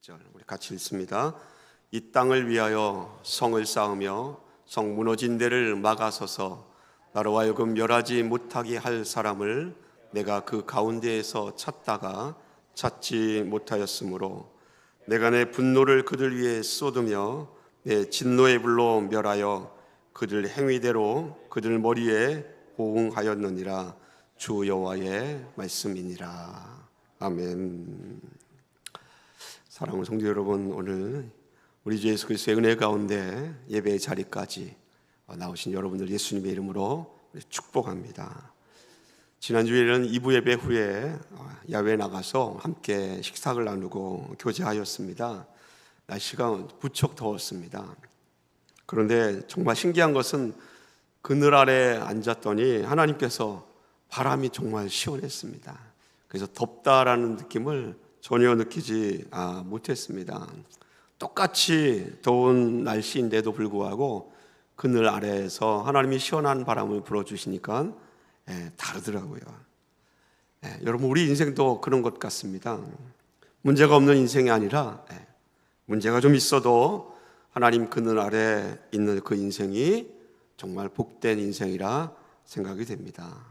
1절 우리 같이 읽습니다. 이 땅을 위하여 성을 쌓으며 성 무너진 데를 막아서서 나로 하여금 멸하지 못하게 할 사람을 내가 그 가운데에서 찾다가 찾지 못하였으므로 내가 내 분노를 그들 위에 쏟으며 내 진노의 불로 멸하여 그들 행위대로 그들 머리에 호응하였느니라. 주 여호와의 말씀이니라. 아멘. 사랑하는 성도 여러분, 오늘 우리 주 예수 그리스도의 은혜 가운데 예배의 자리까지 나오신 여러분들 예수님의 이름으로 축복합니다. 지난주에는 2부 예배 후에 야외에 나가서 함께 식사를 나누고 교제하였습니다. 날씨가 부쩍 더웠습니다. 그런데 정말 신기한 것은 그늘 아래 앉았더니 하나님께서 바람이 정말 시원했습니다. 그래서 덥다라는 느낌을 전혀 느끼지 못했습니다. 똑같이 더운 날씨인데도 불구하고 그늘 아래에서 하나님이 시원한 바람을 불어주시니까 다르더라고요. 여러분, 우리 인생도 그런 것 같습니다. 문제가 없는 인생이 아니라 문제가 좀 있어도 하나님 그늘 아래 있는 그 인생이 정말 복된 인생이라 생각이 됩니다.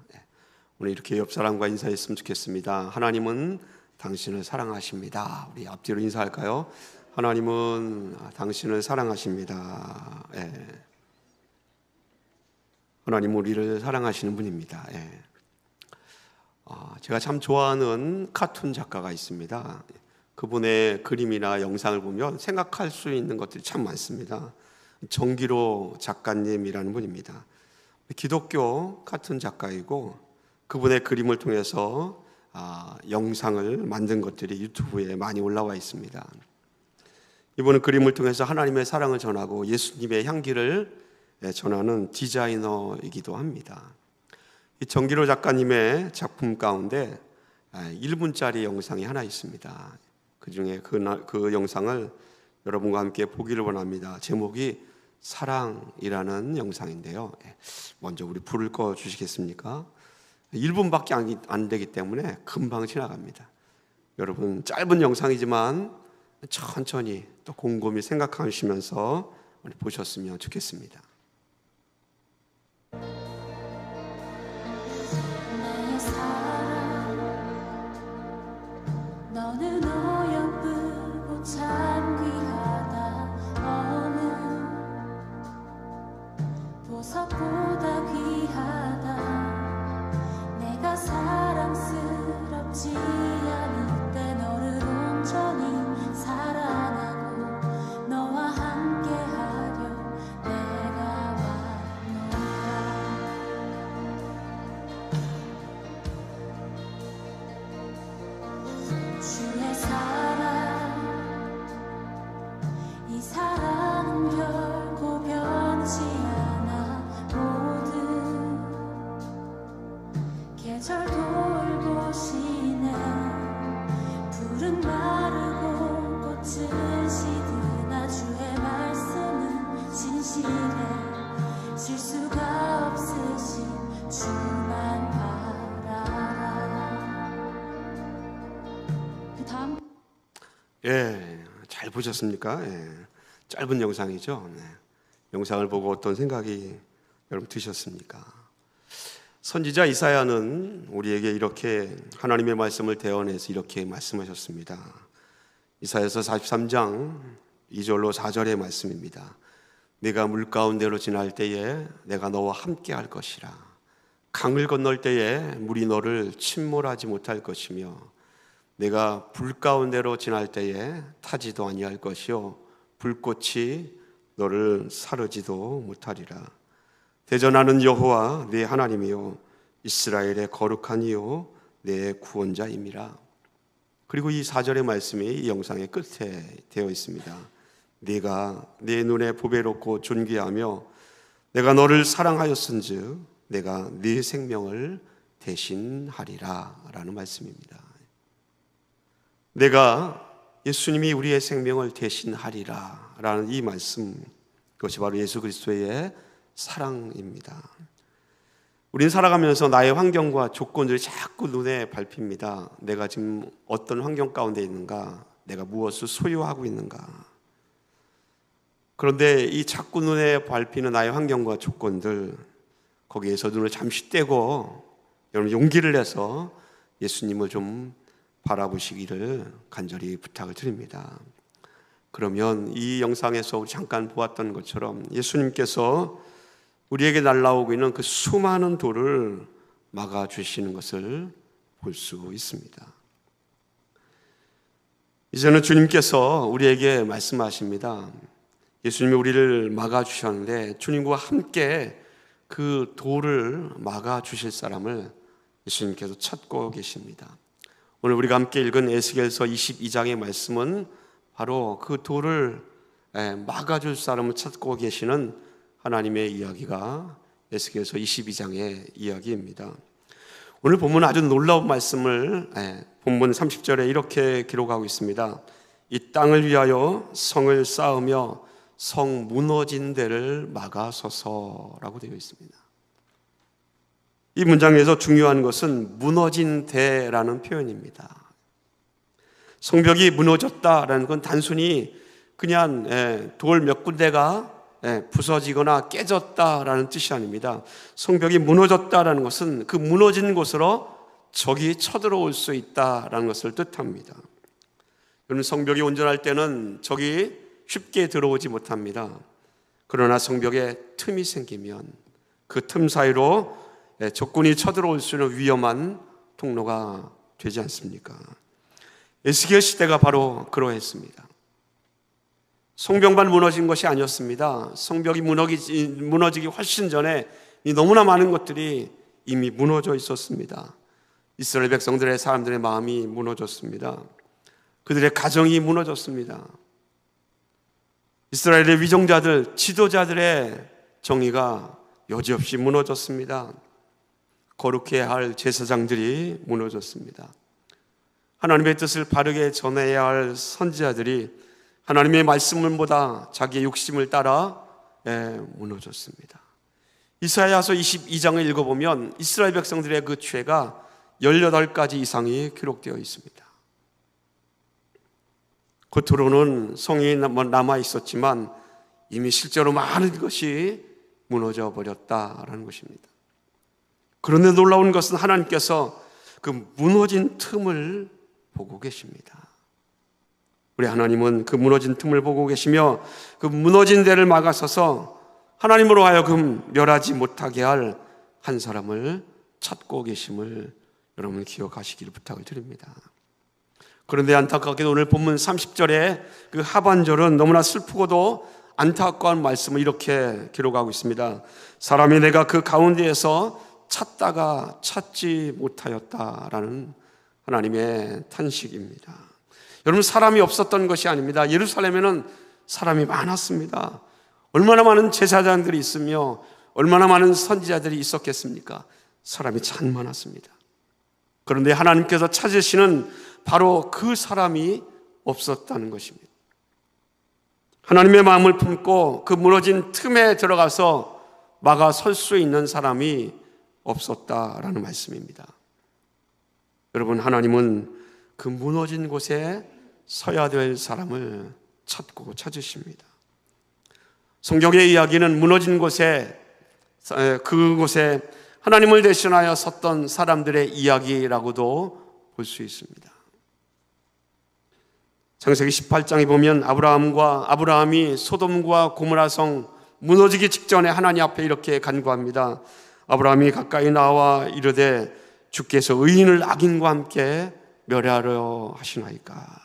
오늘 이렇게 옆 사람과 인사했으면 좋겠습니다. 하나님은 당신을 사랑하십니다. 우리 앞뒤로 인사할까요? 하나님은 당신을 사랑하십니다. 하나님은 우리를 사랑하시는 분입니다. 제가 참 좋아하는 카툰 작가가 있습니다. 그분의 그림이나 영상을 보면 생각할 수 있는 것들이 참 많습니다. 정기로 작가님이라는 분입니다. 기독교 카툰 작가이고 그분의 그림을 통해서 영상을 만든 것들이 유튜브에 많이 올라와 있습니다. 이분은 그림을 통해서 하나님의 사랑을 전하고 예수님의 향기를 전하는 디자이너이기도 합니다. 이 정기로 작가님의 작품 가운데 1분짜리 영상이 하나 있습니다. 그 중에 그 영상을 여러분과 함께 보기를 원합니다. 제목이 사랑이라는 영상인데요. 먼저 우리 불을 꺼 주시겠습니까? 1분밖에 안 되기 때문에 금방 지나갑니다. 여러분, 짧은 영상이지만 천천히 또 곰곰이 생각하시면서 보셨으면 좋겠습니다. 나의 사랑, 너는 어여쁘고 참 귀하다. 어느 보석보다 귀하다. 내가 사랑스럽지 않을 때 너를 온전히 사랑하고 너와 함께하려 내가 왔노라. 주의 사랑, 이 사랑은 결코 변치 않아. 모든 계절 돌보시네. 푸른 마르고 꽃은 시드나 주의 말씀은 진실해. 실수가 없으신 주만 바라라. 그 다음 잘 보셨습니까? 짧은 영상이죠. 영상을 보고 어떤 생각이 여러분 드셨습니까? 선지자 이사야는 우리에게 이렇게 하나님의 말씀을 대언해서 이렇게 말씀하셨습니다. 이사야서 43장 2절로 4절의 말씀입니다. 내가 물 가운데로 지날 때에 내가 너와 함께 할 것이라. 강을 건널 때에 물이 너를 침몰하지 못할 것이며 내가 불 가운데로 지날 때에 타지도 아니할 것이요 불꽃이 너를 사르지도 못하리라. 대전하는 여호와 네 하나님이요 이스라엘의 거룩한 이요 내 구원자임이라. 그리고 이 4절의 말씀이 이 영상의 끝에 되어 있습니다. 네가 내 눈에 보배롭고 존귀하며 내가 너를 사랑하였은즉 내가 네 생명을 대신하리라 라는 말씀입니다. 내가 예수님이 우리의 생명을 대신하리라 라는 이 말씀, 그것이 바로 예수 그리스도의 사랑입니다. 우린 살아가면서 나의 환경과 조건들이 자꾸 눈에 밟힙니다. 내가 지금 어떤 환경 가운데 있는가? 내가 무엇을 소유하고 있는가? 그런데 이 자꾸 눈에 밟히는 나의 환경과 조건들, 거기에서 눈을 잠시 떼고 여러분 용기를 내서 예수님을 좀 바라보시기를 간절히 부탁을 드립니다. 그러면 이 영상에서 우리 잠깐 보았던 것처럼 예수님께서 우리에게 날라오고 있는 그 수많은 돌을 막아주시는 것을 볼 수 있습니다. 이제는 주님께서 우리에게 말씀하십니다. 예수님이 우리를 막아주셨는데 주님과 함께 그 돌을 막아주실 사람을 예수님께서 찾고 계십니다. 오늘 우리가 함께 읽은 에스겔서 22장의 말씀은 바로 그 돌을 막아줄 사람을 찾고 계시는 하나님의 이야기가 에스겔서 22장의 이야기입니다. 오늘 본문은 아주 놀라운 말씀을 본문 30절에 이렇게 기록하고 있습니다. 이 땅을 위하여 성을 쌓으며 성 무너진 데를 막아서서라고 되어 있습니다. 이 문장에서 중요한 것은 무너진 데라는 표현입니다. 성벽이 무너졌다라는 건 단순히 그냥 돌 몇 군데가 부서지거나 깨졌다라는 뜻이 아닙니다. 성벽이 무너졌다라는 것은 그 무너진 곳으로 적이 쳐들어올 수 있다라는 것을 뜻합니다. 여러분, 성벽이 온전할 때는 적이 쉽게 들어오지 못합니다. 그러나 성벽에 틈이 생기면 그 틈 사이로 적군이 쳐들어올 수 있는 위험한 통로가 되지 않습니까? 에스겔 시대가 바로 그러했습니다. 성벽만 무너진 것이 아니었습니다. 성벽이 무너지기 훨씬 전에 너무나 많은 것들이 이미 무너져 있었습니다. 이스라엘 백성들의 사람들의 마음이 무너졌습니다. 그들의 가정이 무너졌습니다. 이스라엘의 위정자들, 지도자들의 정의가 여지없이 무너졌습니다. 거룩해야 할 제사장들이 무너졌습니다. 하나님의 뜻을 바르게 전해야 할 선지자들이 하나님의 말씀보다 자기의 욕심을 따라 무너졌습니다. 이사야서 22장을 읽어보면 이스라엘 백성들의 그 죄가 18가지 이상이 기록되어 있습니다. 겉으로는 성이 남아 있었지만 이미 실제로 많은 것이 무너져 버렸다라는 것입니다. 그런데 놀라운 것은 하나님께서 그 무너진 틈을 보고 계십니다. 우리 하나님은 그 무너진 틈을 보고 계시며 그 무너진 데를 막아서서 하나님으로 하여금 멸하지 못하게 할 한 사람을 찾고 계심을 여러분 기억하시기를 부탁을 드립니다. 그런데 안타깝게도 오늘 본문 30절의 그 하반절은 너무나 슬프고도 안타까운 말씀을 이렇게 기록하고 있습니다. 사람이 내가 그 가운데에서 찾다가 찾지 못하였다라는 하나님의 탄식입니다. 여러분, 사람이 없었던 것이 아닙니다. 예루살렘에는 사람이 많았습니다. 얼마나 많은 제사장들이 있으며 얼마나 많은 선지자들이 있었겠습니까? 사람이 참 많았습니다. 그런데 하나님께서 찾으시는 바로 그 사람이 없었다는 것입니다. 하나님의 마음을 품고 그 무너진 틈에 들어가서 막아 설 수 있는 사람이 없었다라는 말씀입니다. 여러분, 하나님은 그 무너진 곳에 서야 될 사람을 찾고 찾으십니다. 성경의 이야기는 무너진 곳에, 그곳에 하나님을 대신하여 섰던 사람들의 이야기라고도 볼 수 있습니다. 창세기 18장에 보면 아브라함이 소돔과 고모라 성 무너지기 직전에 하나님 앞에 이렇게 간구합니다. 아브라함이 가까이 나와 이르되 주께서 의인을 악인과 함께 멸하려 하시나이까.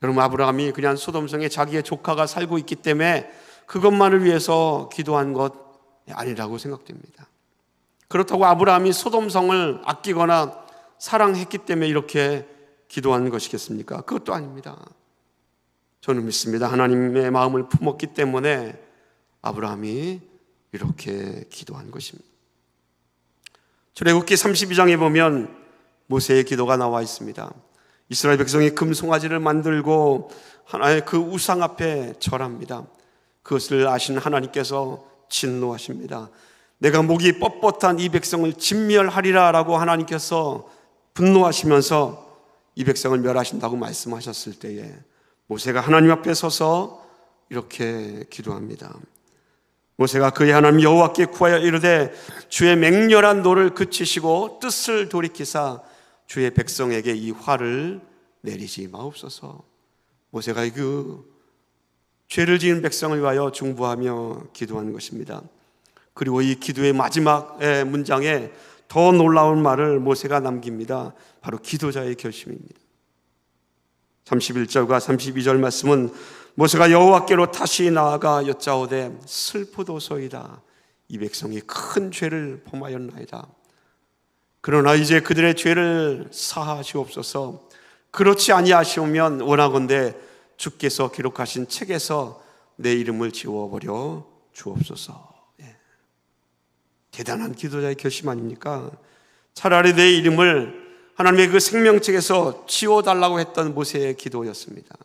여러분, 아브라함이 그냥 소돔성에 자기의 조카가 살고 있기 때문에 그것만을 위해서 기도한 것 아니라고 생각됩니다. 그렇다고 아브라함이 소돔성을 아끼거나 사랑했기 때문에 이렇게 기도한 것이겠습니까? 그것도 아닙니다. 저는 믿습니다. 하나님의 마음을 품었기 때문에 아브라함이 이렇게 기도한 것입니다. 출애굽기 32장에 보면 모세의 기도가 나와 있습니다. 이스라엘 백성이 금송아지를 만들고 하나의 그 우상 앞에 절합니다. 그것을 아신 하나님께서 진노하십니다. 내가 목이 뻣뻣한 이 백성을 진멸하리라 라고 하나님께서 분노하시면서 이 백성을 멸하신다고 말씀하셨을 때에 모세가 하나님 앞에 서서 이렇게 기도합니다. 모세가 그의 하나님 여호와께 구하여 이르되 주의 맹렬한 노를 그치시고 뜻을 돌이키사 주의 백성에게 이 화를 내리지 마옵소서. 모세가 그 죄를 지은 백성을 위하여 중보하며 기도한 것입니다. 그리고 이 기도의 마지막 문장에 더 놀라운 말을 모세가 남깁니다. 바로 기도자의 결심입니다. 31절과 32절 말씀은 모세가 여호와께로 다시 나아가 여짜오되 슬프도소이다. 이 백성이 큰 죄를 범하였나이다. 그러나 이제 그들의 죄를 사하시옵소서. 그렇지 아니하시오면 원하건대 주께서 기록하신 책에서 내 이름을 지워버려 주옵소서. 대단한 기도자의 결심 아닙니까? 차라리 내 이름을 하나님의 그 생명책에서 지워달라고 했던 모세의 기도였습니다.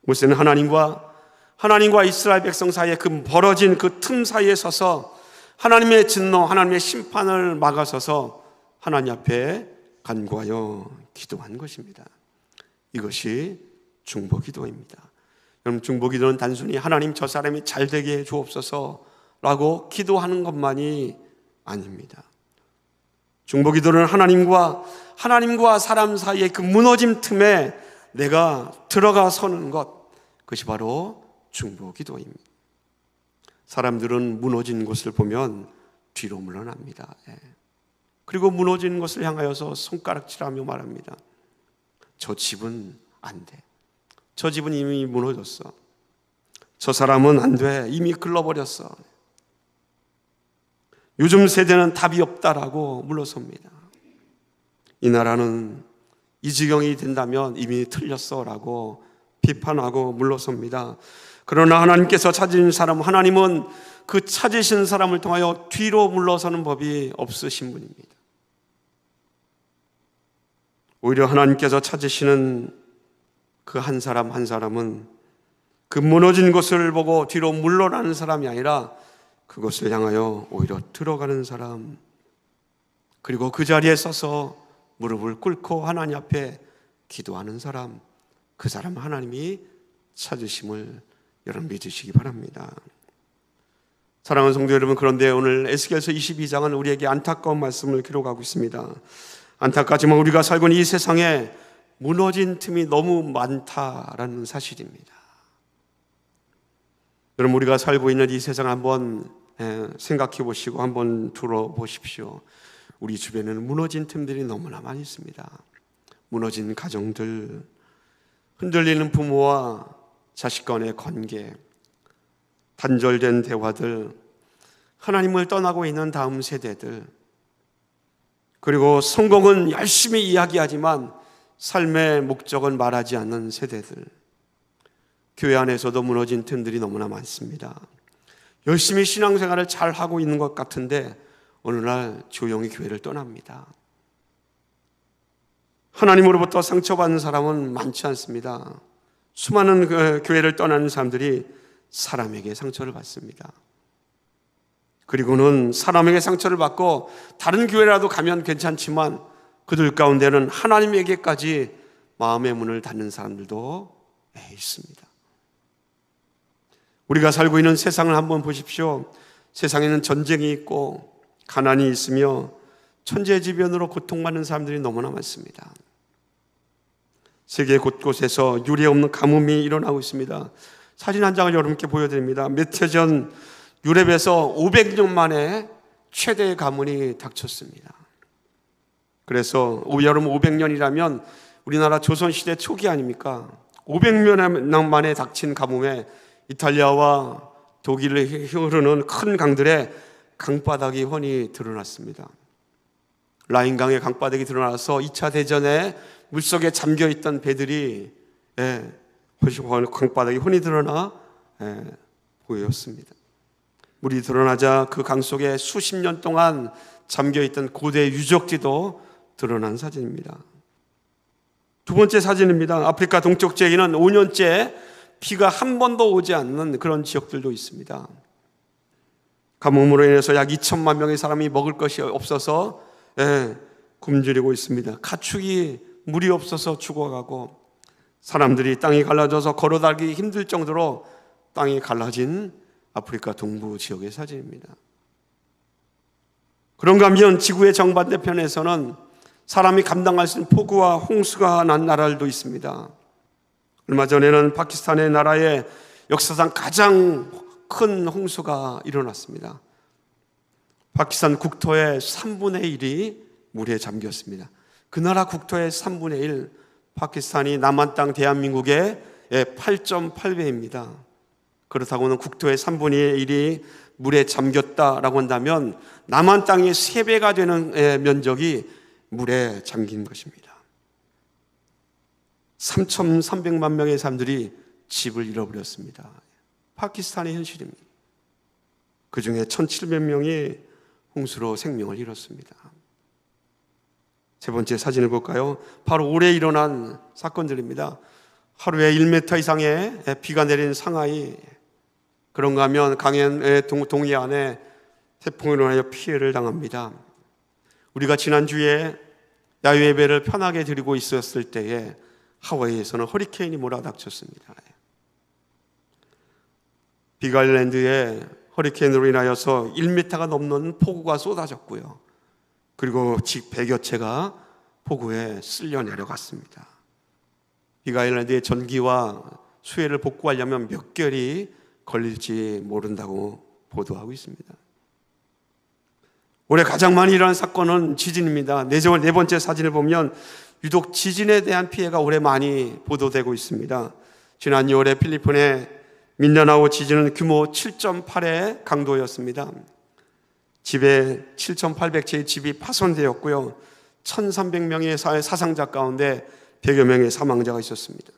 모세는 하나님과 이스라엘 백성 사이에 그 벌어진 그 틈 사이에 서서 하나님의 진노, 하나님의 심판을 막아서서 하나님 앞에 간구하여 기도한 것입니다. 이것이 중보기도입니다. 여러분, 중보기도는 단순히 하나님 저 사람이 잘 되게 해 주옵소서라고 기도하는 것만이 아닙니다. 중보기도는 하나님과 사람 사이의 그 무너짐 틈에 내가 들어가 서는 것, 그것이 바로 중보기도입니다. 사람들은 무너진 곳을 보면 뒤로 물러납니다. 그리고 무너진 곳을 향하여서 손가락질하며 말합니다. 저 집은 안 돼. 저 집은 이미 무너졌어. 저 사람은 안 돼. 이미 글러버렸어. 요즘 세대는 답이 없다라고 물러섭니다. 이 나라는 이 지경이 된다면 이미 틀렸어라고 비판하고 물러섭니다. 그러나 하나님께서 찾으신 사람, 하나님은 그 찾으신 사람을 통하여 뒤로 물러서는 법이 없으신 분입니다. 오히려 하나님께서 찾으시는 그 한 사람 한 사람은 그 무너진 것을 보고 뒤로 물러나는 사람이 아니라 그것을 향하여 오히려 들어가는 사람, 그리고 그 자리에 서서 무릎을 꿇고 하나님 앞에 기도하는 사람, 그 사람 하나님이 찾으심을 여러분 믿으시기 바랍니다. 사랑하는 성도 여러분, 그런데 오늘 에스겔서 22장은 우리에게 안타까운 말씀을 기록하고 있습니다. 안타깝지만 우리가 살고 있는 이 세상에 무너진 틈이 너무 많다라는 사실입니다. 여러분, 우리가 살고 있는 이 세상 한번 생각해 보시고 한번 들어보십시오. 우리 주변에는 무너진 틈들이 너무나 많이 있습니다. 무너진 가정들, 흔들리는 부모와 자식 간의 관계, 단절된 대화들, 하나님을 떠나고 있는 다음 세대들, 그리고 성공은 열심히 이야기하지만 삶의 목적은 말하지 않는 세대들, 교회 안에서도 무너진 틈들이 너무나 많습니다. 열심히 신앙생활을 잘 하고 있는 것 같은데 어느 날 조용히 교회를 떠납니다. 하나님으로부터 상처받는 사람은 많지 않습니다. 수많은 그 교회를 떠나는 사람들이 사람에게 상처를 받습니다. 그리고는 사람에게 상처를 받고 다른 교회라도 가면 괜찮지만 그들 가운데는 하나님에게까지 마음의 문을 닫는 사람들도 있습니다. 우리가 살고 있는 세상을 한번 보십시오. 세상에는 전쟁이 있고 가난이 있으며 천재지변으로 고통받는 사람들이 너무나 많습니다. 세계 곳곳에서 유례없는 가뭄이 일어나고 있습니다. 사진 한 장을 여러분께 보여드립니다. 몇 해 전 유럽에서 500년 만에 최대의 가뭄이 닥쳤습니다. 그래서 여러분 500년이라면 우리나라 조선시대 초기 아닙니까? 500년 만에 닥친 가뭄에 이탈리아와 독일을 흐르는 큰 강들의 강바닥이 훤히 드러났습니다. 라인강의 강바닥이 드러나서 2차 대전에 물속에 잠겨있던 배들이 강바닥이 훤히 드러나 보였습니다. 물이 드러나자 그 강 속에 수십 년 동안 잠겨있던 고대 유적지도 드러난 사진입니다. 두 번째 사진입니다. 아프리카 동쪽 지역에는 5년째 비가 한 번도 오지 않는 그런 지역들도 있습니다. 가뭄으로 인해서 약 2천만 명의 사람이 먹을 것이 없어서 굶주리고 있습니다. 가축이 물이 없어서 죽어가고 사람들이 땅이 갈라져서 걸어다니기 힘들 정도로 땅이 갈라진 아프리카 동부 지역의 사진입니다. 그런가 하면 지구의 정반대편에서는 사람이 감당할 수 있는 폭우와 홍수가 난 나라들도 있습니다. 얼마 전에는 파키스탄의 나라에 역사상 가장 큰 홍수가 일어났습니다. 파키스탄 국토의 3분의 1이 물에 잠겼습니다. 그 나라 국토의 3분의 1, 파키스탄이 남한 땅 대한민국의 8.8배입니다. 그렇다고는 국토의 3분의 1이 물에 잠겼다라고 한다면 남한 땅의 3배가 되는 면적이 물에 잠긴 것입니다. 3,300만 명의 사람들이 집을 잃어버렸습니다. 파키스탄의 현실입니다. 그 중에 1,700명이 홍수로 생명을 잃었습니다. 세 번째 사진을 볼까요? 바로 올해 일어난 사건들입니다. 하루에 1m 이상의 비가 내린 상하이, 그런가 하면 강현 동해안에 태풍으로 인하여 피해를 당합니다. 우리가 지난주에 야외 예배를 편하게 드리고 있었을 때에 하와이에서는 허리케인이 몰아닥쳤습니다. 빅아일랜드에 허리케인으로 인하여서 1m가 넘는 폭우가 쏟아졌고요. 그리고 집 100여 채가 폭우에 쓸려 내려갔습니다. 빅아일랜드의 전기와 수해를 복구하려면 몇 개월이 걸릴지 모른다고 보도하고 있습니다. 올해 가장 많이 일어난 사건은 지진입니다. 네 번째 사진을 보면 유독 지진에 대한 피해가 올해 많이 보도되고 있습니다. 지난 6월에 필리핀의 민다나오 지진은 규모 7.8의 강도였습니다. 집에 7,800채의 집이 파손되었고요. 1,300명의 사상자 가운데 100여 명의 사망자가 있었습니다.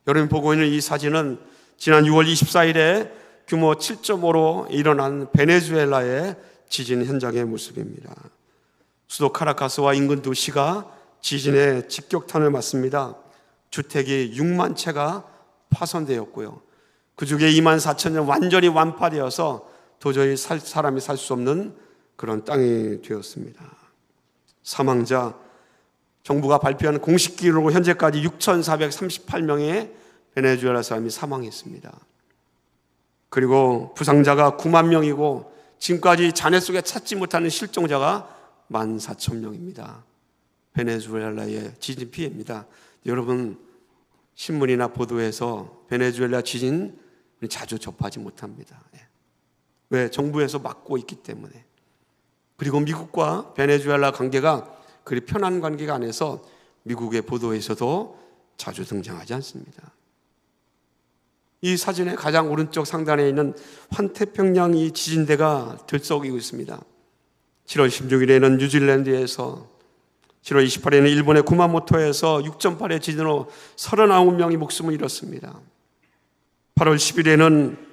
여러분이 보고 있는 이 사진은 지난 6월 24일에 규모 7.5로 일어난 베네수엘라의 지진 현장의 모습입니다. 수도 카라카스와 인근 도시가 지진의 직격탄을 맞습니다. 주택이 6만 채가 파손되었고요. 그 중에 2만 4천년 완전히 완파되어서 도저히 사람이 살 수 없는 그런 땅이 되었습니다. 사망자, 정부가 발표한 공식 기록으로 현재까지 6,438명의 베네수엘라 사람이 사망했습니다. 그리고 부상자가 9만 명이고 지금까지 잔해 속에 찾지 못하는 실종자가 14,000명입니다. 베네수엘라의 지진 피해입니다. 여러분, 신문이나 보도에서 베네수엘라 지진 자주 접하지 못합니다. 왜? 정부에서 막고 있기 때문에. 그리고 미국과 베네수엘라 관계가 그리 편한 관계가 아니어서 미국의 보도에서도 자주 등장하지 않습니다. 이 사진의 가장 오른쪽 상단에 있는 환태평양 이 지진대가 들썩이고 있습니다. 7월 16일에는 뉴질랜드에서, 7월 28일에는 일본의 구마모토에서 6.8의 지진으로 39명이 목숨을 잃었습니다. 8월 10일에는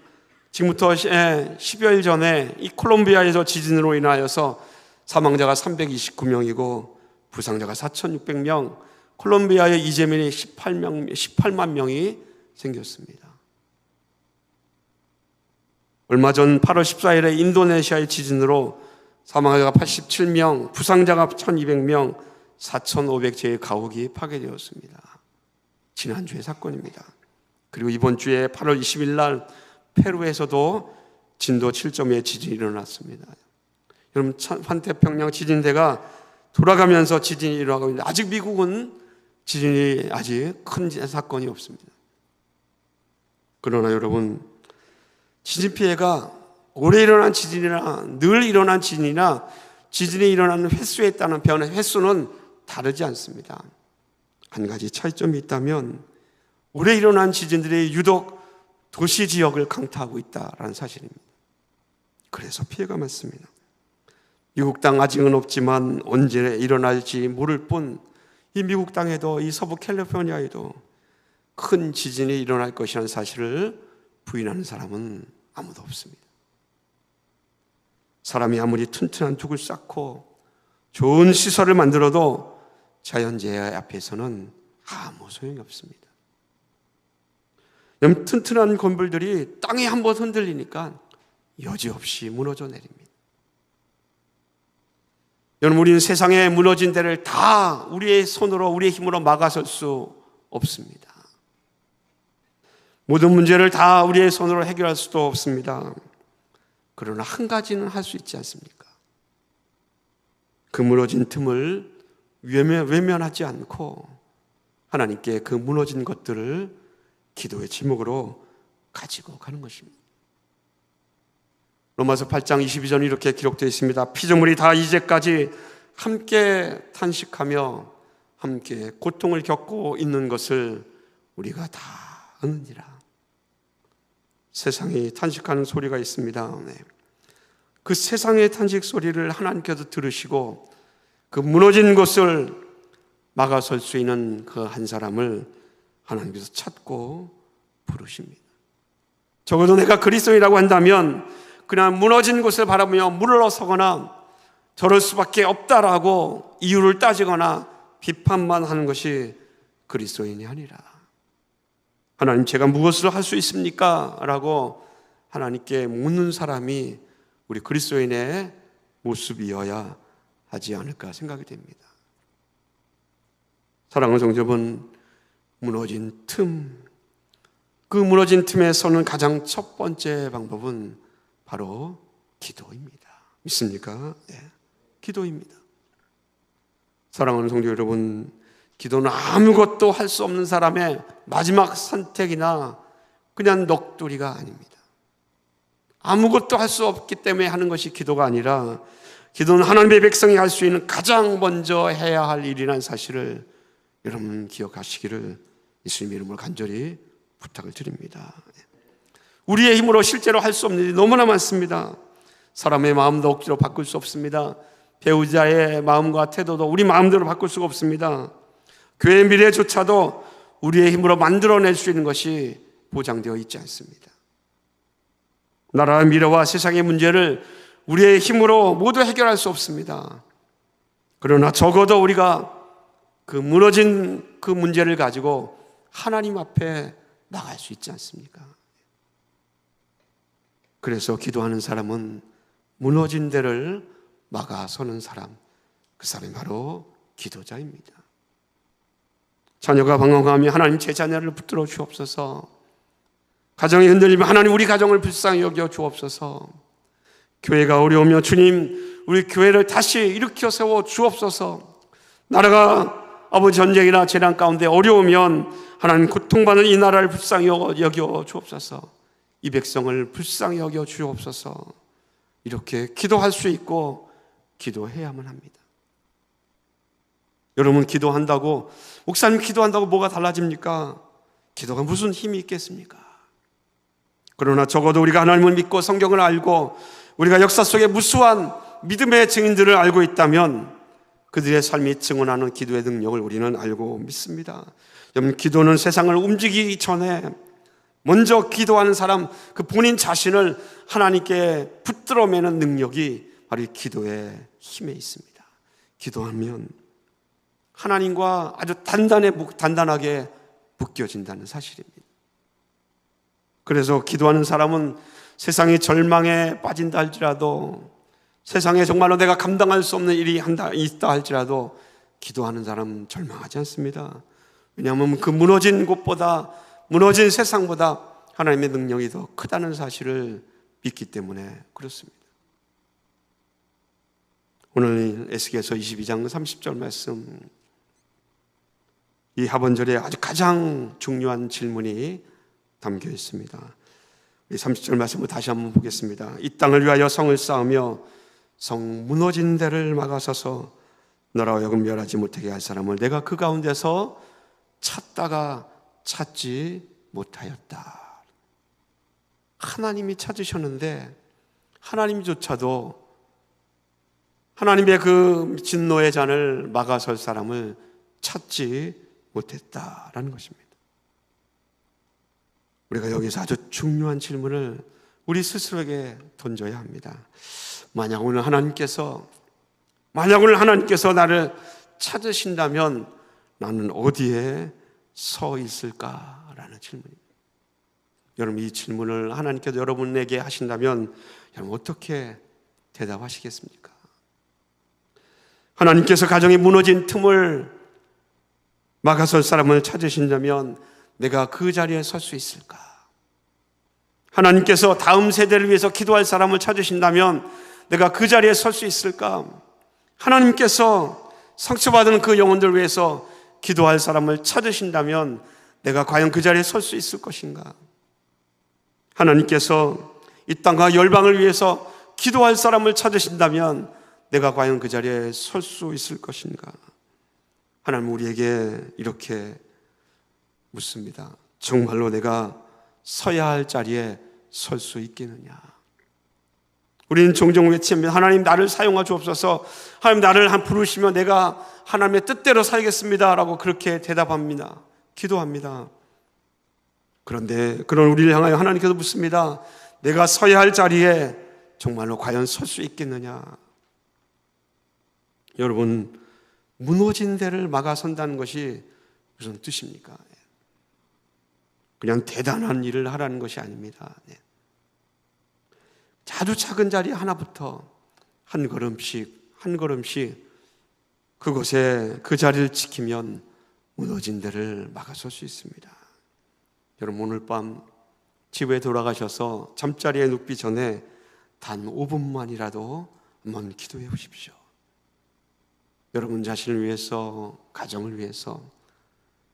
지금부터 10여일 전에 이 콜롬비아에서 지진으로 인하여서 사망자가 329명이고 부상자가 4,600명, 콜롬비아의 이재민이 18만 명이 생겼습니다. 얼마 전 8월 14일에 인도네시아의 지진으로 사망자가 87명, 부상자가 1,200명, 4,500채의 가옥이 파괴되었습니다. 지난주의 사건입니다. 그리고 이번 주에 8월 20일 날 페루에서도 진도 7.2의 지진이 일어났습니다. 여러분, 환태평양 지진대가 돌아가면서 지진이 일어나고 있는데 아직 미국은 지진이 아직 큰 사건이 없습니다. 그러나 여러분, 지진 피해가 올해 일어난 지진이나 늘 일어난 지진이나 지진이 일어나는 횟수에 따른 변화 횟수는 다르지 않습니다. 한 가지 차이점이 있다면 올해 일어난 지진들이 유독 도시 지역을 강타하고 있다는 사실입니다. 그래서 피해가 많습니다. 미국 땅 아직은 없지만 언제 일어날지 모를 뿐 이 미국 땅에도 이 서부 캘리포니아에도 큰 지진이 일어날 것이라는 사실을 부인하는 사람은 아무도 없습니다. 사람이 아무리 튼튼한 둑을 쌓고 좋은 시설을 만들어도 자연재해 앞에서는 아무 소용이 없습니다. 튼튼한 건물들이 땅에 한번 흔들리니까 여지없이 무너져 내립니다. 여러분, 우리는 세상에 무너진 데를 다 우리의 손으로, 우리의 힘으로 막아설 수 없습니다. 모든 문제를 다 우리의 손으로 해결할 수도 없습니다. 그러나 한 가지는 할 수 있지 않습니까? 그 무너진 틈을 외면하지 않고 하나님께 그 무너진 것들을 기도의 제목으로 가지고 가는 것입니다. 로마서 8장 22절 이렇게 기록되어 있습니다. 피조물이 다 이제까지 함께 탄식하며 함께 고통을 겪고 있는 것을 우리가 다 아느니라. 세상이 탄식하는 소리가 있습니다. 그 세상의 탄식 소리를 하나님께서 들으시고 그 무너진 곳을 막아설 수 있는 그 한 사람을 하나님께서 찾고 부르십니다. 적어도 내가 그리스도인이라고 한다면 그냥 무너진 곳을 바라보며 물러서거나 저럴 수밖에 없다라고 이유를 따지거나 비판만 하는 것이 그리스도인이 아니라, 하나님, 제가 무엇을 할 수 있습니까? 라고 하나님께 묻는 사람이 우리 그리스도인의 모습이어야 하지 않을까 생각이 됩니다. 사랑하는 성도 여러분, 무너진 틈, 그 무너진 틈에 서는 가장 첫 번째 방법은 바로 기도입니다. 믿습니까? 네, 기도입니다. 사랑하는 성도 여러분, 기도는 아무것도 할 수 없는 사람의 마지막 선택이나 그냥 넋두리가 아닙니다. 아무것도 할 수 없기 때문에 하는 것이 기도가 아니라, 기도는 하나님의 백성이 할 수 있는 가장 먼저 해야 할 일이라는 사실을 여러분 기억하시기를 예수님의 이름으로 간절히 부탁을 드립니다. 우리의 힘으로 실제로 할 수 없는 일이 너무나 많습니다. 사람의 마음도 억지로 바꿀 수 없습니다. 배우자의 마음과 태도도 우리 마음대로 바꿀 수가 없습니다. 교회의 미래조차도 우리의 힘으로 만들어낼 수 있는 것이 보장되어 있지 않습니다. 나라의 미래와 세상의 문제를 우리의 힘으로 모두 해결할 수 없습니다. 그러나 적어도 우리가 그 무너진 그 문제를 가지고 하나님 앞에 나갈 수 있지 않습니까? 그래서 기도하는 사람은 무너진 데를 막아서는 사람, 그 사람이 바로 기도자입니다. 자녀가 방황하며 하나님, 제 자녀를 붙들어 주옵소서. 가정이 흔들리면 하나님, 우리 가정을 불쌍히 여겨 주옵소서. 교회가 어려우며 주님, 우리 교회를 다시 일으켜 세워 주옵소서. 나라가 아버지 전쟁이나 재난 가운데 어려우면 하나님, 고통받는 이 나라를 불쌍히 여겨 주옵소서. 이 백성을 불쌍히 여겨 주옵소서. 이렇게 기도할 수 있고 기도해야만 합니다. 여러분, 기도한다고, 목사님 기도한다고 뭐가 달라집니까? 기도가 무슨 힘이 있겠습니까? 그러나 적어도 우리가 하나님을 믿고 성경을 알고 우리가 역사 속에 무수한 믿음의 증인들을 알고 있다면 그들의 삶이 증언하는 기도의 능력을 우리는 알고 믿습니다. 여러분, 기도는 세상을 움직이기 전에 먼저 기도하는 사람, 그 본인 자신을 하나님께 붙들어 매는 능력이 바로 이 기도의 힘에 있습니다. 기도하면 하나님과 아주 단단하게 묶여진다는 사실입니다. 그래서 기도하는 사람은 세상의 절망에 빠진다 할지라도, 세상에 정말로 내가 감당할 수 없는 일이 있다 할지라도 기도하는 사람은 절망하지 않습니다. 왜냐하면 그 무너진 곳보다, 무너진 세상보다 하나님의 능력이 더 크다는 사실을 믿기 때문에 그렇습니다. 오늘 에스겔서 22장 30절 말씀, 이 하번절에 아주 가장 중요한 질문이 담겨 있습니다. 이 30절 말씀을 다시 한번 보겠습니다. 이 땅을 위하여 성을 쌓으며 성 무너진 데를 막아서서 너라 하여금 멸하지 못하게 할 사람을 내가 그 가운데서 찾다가 찾지 못하였다. 하나님이 찾으셨는데 하나님조차도 하나님의 그 진노의 잔을 막아설 사람을 찾지 못했다라는 것입니다. 우리가 여기서 아주 중요한 질문을 우리 스스로에게 던져야 합니다. 만약 오늘 하나님께서 나를 찾으신다면 나는 어디에 서 있을까라는 질문입니다. 여러분, 이 질문을 하나님께서 여러분에게 하신다면 여러분 어떻게 대답하시겠습니까? 하나님께서 가정이 무너진 틈을 막아설 사람을 찾으신다면 내가 그 자리에 설 수 있을까? 하나님께서 다음 세대를 위해서 기도할 사람을 찾으신다면 내가 그 자리에 설 수 있을까? 하나님께서 상처받은 그 영혼들을 위해서 기도할 사람을 찾으신다면 내가 과연 그 자리에 설 수 있을 것인가? 하나님께서 이 땅과 열방을 위해서 기도할 사람을 찾으신다면 내가 과연 그 자리에 설 수 있을 것인가? 하나님 우리에게 이렇게 묻습니다. 정말로 내가 서야 할 자리에 설 수 있겠느냐? 우리는 종종 외칩니다. 하나님 나를 사용하 주옵소서. 하나님 나를 부르시면 내가 하나님의 뜻대로 살겠습니다 라고 그렇게 대답합니다. 기도합니다. 그런데 그런 우리를 향하여 하나님께서 묻습니다. 내가 서야 할 자리에 정말로 과연 설 수 있겠느냐? 여러분, 무너진 데를 막아선다는 것이 무슨 뜻입니까? 그냥 대단한 일을 하라는 것이 아닙니다. 아주 작은 자리 하나부터 한 걸음씩 한 걸음씩 그곳에 그 자리를 지키면 무너진 데를 막아설 수 있습니다. 여러분, 오늘 밤 집에 돌아가셔서 잠자리에 눕기 전에 단 5분만이라도 한번 기도해 보십시오. 여러분 자신을 위해서, 가정을 위해서,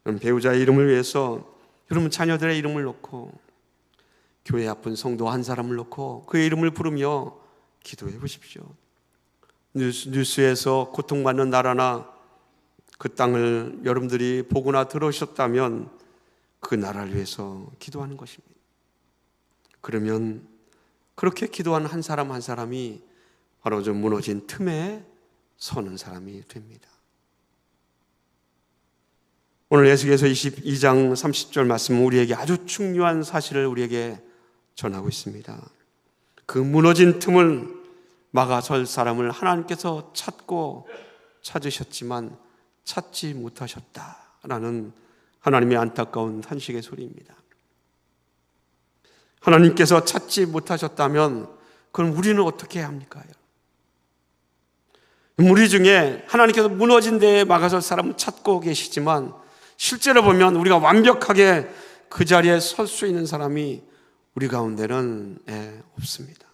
여러분 배우자의 이름을 위해서, 여러분 자녀들의 이름을 놓고, 교회 아픈 성도 한 사람을 놓고 그의 이름을 부르며 기도해 보십시오. 뉴스에서 고통받는 나라나 그 땅을 여러분들이 보거나 들으셨다면 그 나라를 위해서 기도하는 것입니다. 그러면 그렇게 기도한 한 사람 한 사람이 바로 저 무너진 틈에 서는 사람이 됩니다. 오늘 에스겔서 22장 30절 말씀은 우리에게 아주 중요한 사실을 우리에게 전하고 있습니다. 그 무너진 틈을 막아설 사람을 하나님께서 찾으셨지만 찾지 못하셨다라는 하나님의 안타까운 탄식의 소리입니다. 하나님께서 찾지 못하셨다면 그럼 우리는 어떻게 해야 합니까? 우리 중에 하나님께서 무너진 데에 막아설 사람을 찾고 계시지만 실제로 보면 우리가 완벽하게 그 자리에 설 수 있는 사람이 우리 가운데는 없습니다.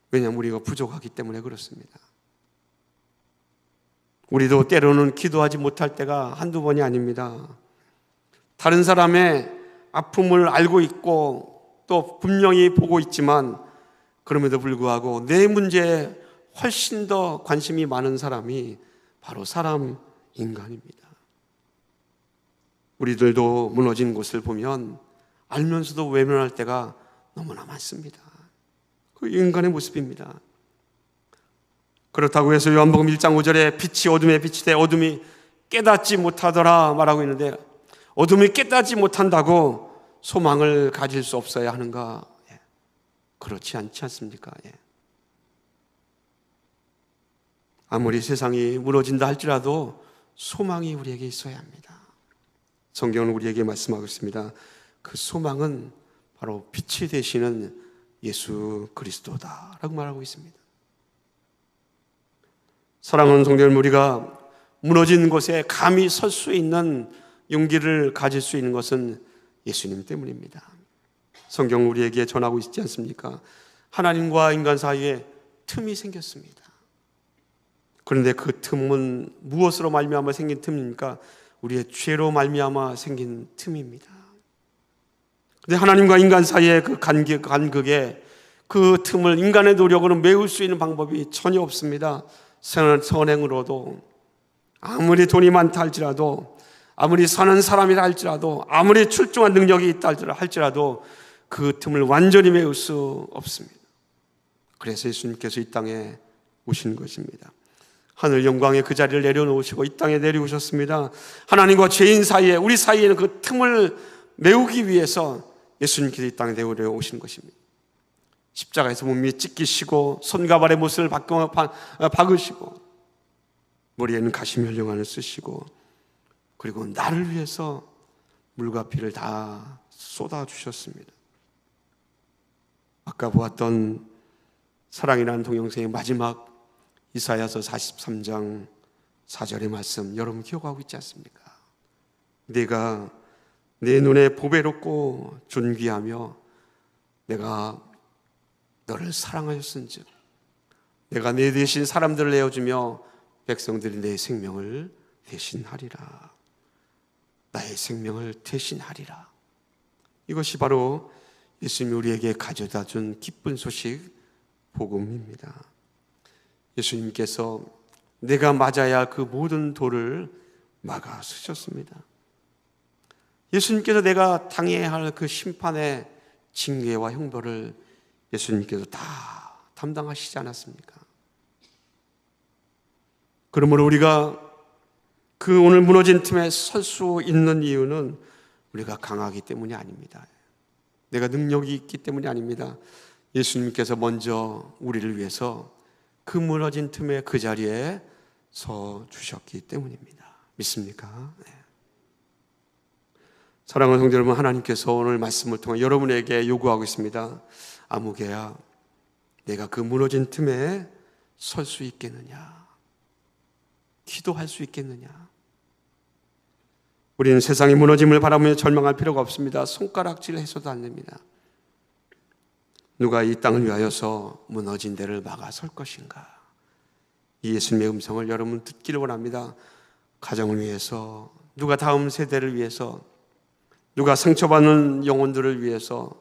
왜냐하면 우리가 부족하기 때문에 그렇습니다. 우리도 때로는 기도하지 못할 때가 한두 번이 아닙니다. 다른 사람의 아픔을 알고 있고 또 분명히 보고 있지만 그럼에도 불구하고 내 문제에 훨씬 더 관심이 많은 사람이 바로 사람, 인간입니다. 우리들도 무너진 곳을 보면 알면서도 외면할 때가 너무나 많습니다. 그 인간의 모습입니다. 그렇다고 해서 요한복음 1장 5절에 빛이 어둠에 비치되 어둠이 깨닫지 못하더라 말하고 있는데 어둠이 깨닫지 못한다고 소망을 가질 수 없어야 하는가? 그렇지 않지 않습니까? 아무리 세상이 무너진다 할지라도 소망이 우리에게 있어야 합니다. 성경은 우리에게 말씀하고 있습니다. 그 소망은 바로 빛이 되시는 예수 그리스도다라고 말하고 있습니다. 사랑하는 성도 여러분, 우리가 무너진 곳에 감히 설 수 있는 용기를 가질 수 있는 것은 예수님 때문입니다. 성경 우리에게 전하고 있지 않습니까? 하나님과 인간 사이에 틈이 생겼습니다. 그런데 그 틈은 무엇으로 말미암아 생긴 틈입니까? 우리의 죄로 말미암아 생긴 틈입니다. 그런데 하나님과 인간 사이의 그 간극에 그 틈을 인간의 노력으로 메울 수 있는 방법이 전혀 없습니다. 선행으로도 아무리 돈이 많다 할지라도 아무리 선한 사람이라 할지라도 아무리 출중한 능력이 있다 할지라도 그 틈을 완전히 메울 수 없습니다. 그래서 예수님께서 이 땅에 오신 것입니다. 하늘 영광의 그 자리를 내려놓으시고 이 땅에 내려오셨습니다. 하나님과 죄인 사이에 우리 사이에는 그 틈을 메우기 위해서 예수님께서 이 땅에 내려오신 것입니다. 십자가에서 몸이 찢기시고 손과 발의 못을 박으시고 머리에는 가시면령관을 쓰시고 그리고 나를 위해서 물과 피를 다 쏟아주셨습니다. 아까 보았던 사랑이라는 동영상의 마지막 이사야서 43장 4절의 말씀 여러분 기억하고 있지 않습니까? 내가 내 눈에 보배롭고 존귀하며 내가 너를 사랑하였은즉 내가 내 대신 사람들을 내어주며 백성들이 내 생명을 대신하리라. 나의 생명을 대신하리라. 이것이 바로 예수님이 우리에게 가져다 준 기쁜 소식 복음입니다. 예수님께서 내가 맞아야 할 그 모든 돌을 막아 쓰셨습니다. 예수님께서 내가 당해야 할 그 심판의 징계와 형벌을 예수님께서 다 담당하시지 않았습니까? 그러므로 우리가 그 오늘 무너진 틈에 설 수 있는 이유는 우리가 강하기 때문이 아닙니다. 내가 능력이 있기 때문이 아닙니다. 예수님께서 먼저 우리를 위해서 그 무너진 틈에 그 자리에 서 주셨기 때문입니다. 믿습니까? 네. 사랑하는 성도 여러분, 하나님께서 오늘 말씀을 통해 여러분에게 요구하고 있습니다. 아무개야, 내가 그 무너진 틈에 설 수 있겠느냐? 기도할 수 있겠느냐? 우리는 세상의 무너짐을 바라보며 절망할 필요가 없습니다. 손가락질 해서도 안 됩니다. 누가 이 땅을 위하여서 무너진 데를 막아 설 것인가? 이 예수님의 음성을 여러분 듣기를 원합니다. 가정을 위해서, 누가 다음 세대를 위해서, 누가 상처받는 영혼들을 위해서,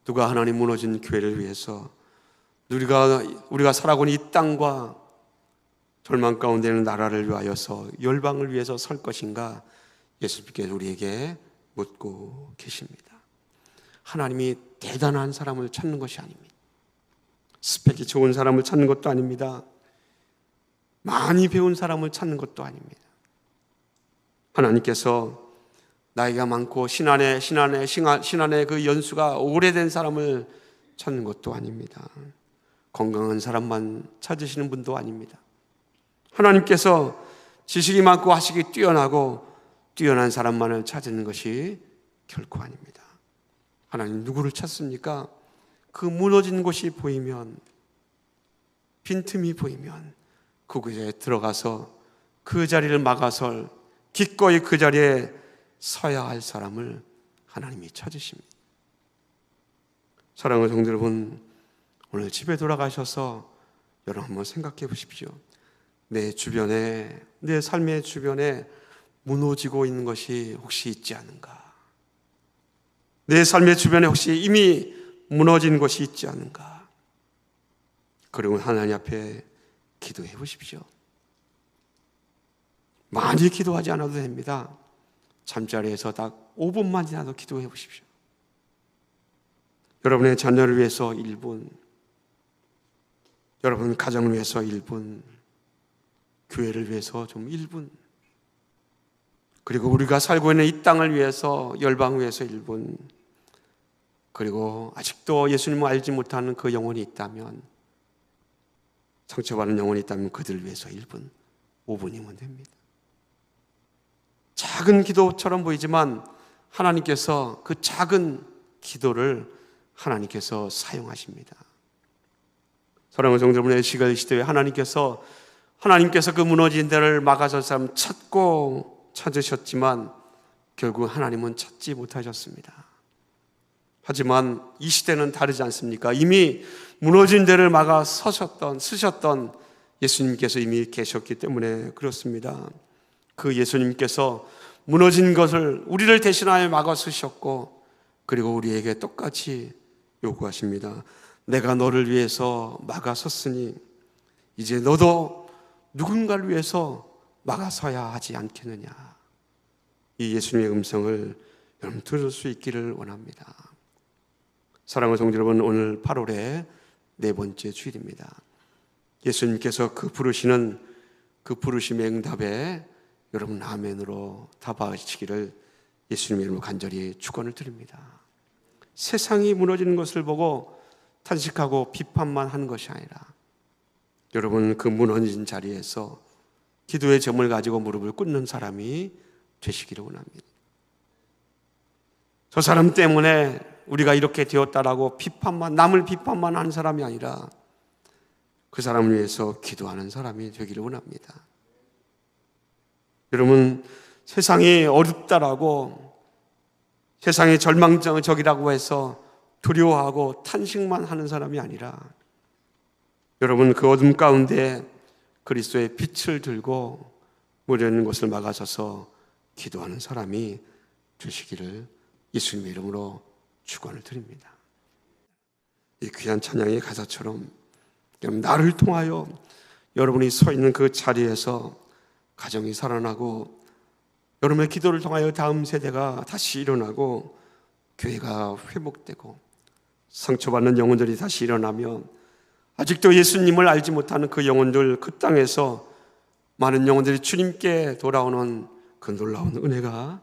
누가 하나님 무너진 교회를 위해서, 우리가 살아가는 이 땅과 절망 가운데 있는 나라를 위하여서, 열방을 위해서 설 것인가? 예수님께서 우리에게 묻고 계십니다. 하나님이 대단한 사람을 찾는 것이 아닙니다. 스펙이 좋은 사람을 찾는 것도 아닙니다. 많이 배운 사람을 찾는 것도 아닙니다. 하나님께서 나이가 많고 신안의 그 연수가 오래된 사람을 찾는 것도 아닙니다. 건강한 사람만 찾으시는 분도 아닙니다. 하나님께서 지식이 많고 화식이 뛰어난 사람만을 찾는 것이 결코 아닙니다. 하나님 누구를 찾습니까? 그 무너진 곳이 보이면, 빈틈이 보이면 그곳에 들어가서 그 자리를 막아설, 기꺼이 그 자리에 서야 할 사람을 하나님이 찾으십니다. 사랑하는 성도 여러분, 오늘 집에 돌아가셔서 여러분 한번 생각해 보십시오. 내 주변에, 내 삶의 주변에 무너지고 있는 것이 혹시 있지 않은가? 내 삶의 주변에 혹시 이미 무너진 것이 있지 않은가? 그리고 하나님 앞에 기도해 보십시오. 많이 기도하지 않아도 됩니다. 잠자리에서 딱 5분만 지나도 기도해 보십시오. 여러분의 자녀를 위해서 1분, 여러분 가정을 위해서 1분, 교회를 위해서 좀 1분, 그리고 우리가 살고 있는 이 땅을 위해서, 열방을 위해서 1분, 그리고 아직도 예수님을 알지 못하는 그 영혼이 있다면, 상처받은 영혼이 있다면 그들을 위해서 1분, 5분이면 됩니다. 작은 기도처럼 보이지만 하나님께서 그 작은 기도를 하나님께서 사용하십니다. 사랑하는 성도 여러분, 이 시대에 하나님께서 그 무너진 데를 막아설 사람 찾으셨지만 결국 하나님은 찾지 못하셨습니다. 하지만 이 시대는 다르지 않습니까? 이미 무너진 데를 막아 쓰셨던 예수님께서 이미 계셨기 때문에 그렇습니다. 그 예수님께서 무너진 것을 우리를 대신하여 막아 쓰셨고, 그리고 우리에게 똑같이 요구하십니다. 내가 너를 위해서 막아 섰으니 이제 너도 누군가를 위해서 막아서야 하지 않겠느냐. 이 예수님의 음성을 여러분 들을 수 있기를 원합니다. 사랑하는 성도 여러분, 오늘 8월의 네 번째 주일입니다. 예수님께서 그 부르심의 응답에 여러분 아멘으로 답하시기를 예수님의 이름으로 간절히 축원을 드립니다. 세상이 무너지는 것을 보고 탄식하고 비판만 하는 것이 아니라 여러분 그 무너진 자리에서 기도의 점을 가지고 무릎을 꿇는 사람이 되시기를 원합니다. 저 사람 때문에 우리가 이렇게 되었다라고 남을 비판만 하는 사람이 아니라 그 사람을 위해서 기도하는 사람이 되기를 원합니다. 여러분, 세상이 어렵다라고, 세상의 절망적이라고 해서 두려워하고 탄식만 하는 사람이 아니라, 여러분, 그 어둠 가운데 그리스도의 빛을 들고 무너지는 것을 막아서서 기도하는 사람이 되시기를 예수님의 이름으로 축원을 드립니다. 이 귀한 찬양의 가사처럼 나를 통하여 여러분이 서 있는 그 자리에서 가정이 살아나고, 여러분의 기도를 통하여 다음 세대가 다시 일어나고, 교회가 회복되고, 상처받는 영혼들이 다시 일어나면, 아직도 예수님을 알지 못하는 그 영혼들, 그 땅에서 많은 영혼들이 주님께 돌아오는 그 놀라운 은혜가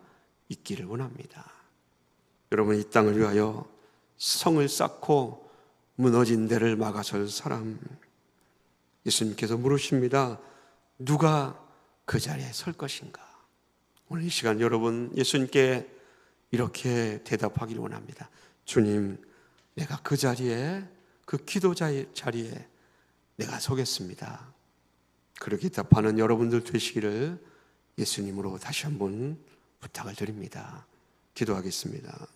있기를 원합니다. 여러분, 이 땅을 위하여 성을 쌓고 무너진 데를 막아설 사람, 예수님께서 물으십니다. 누가 그 자리에 설 것인가? 오늘 이 시간 여러분, 예수님께 이렇게 대답하기를 원합니다. 주님, 내가 그 자리에, 그 기도자의 자리에 내가 서겠습니다. 그렇게 답하는 여러분들 되시기를 예수님으로 다시 한번 부탁을 드립니다. 기도하겠습니다.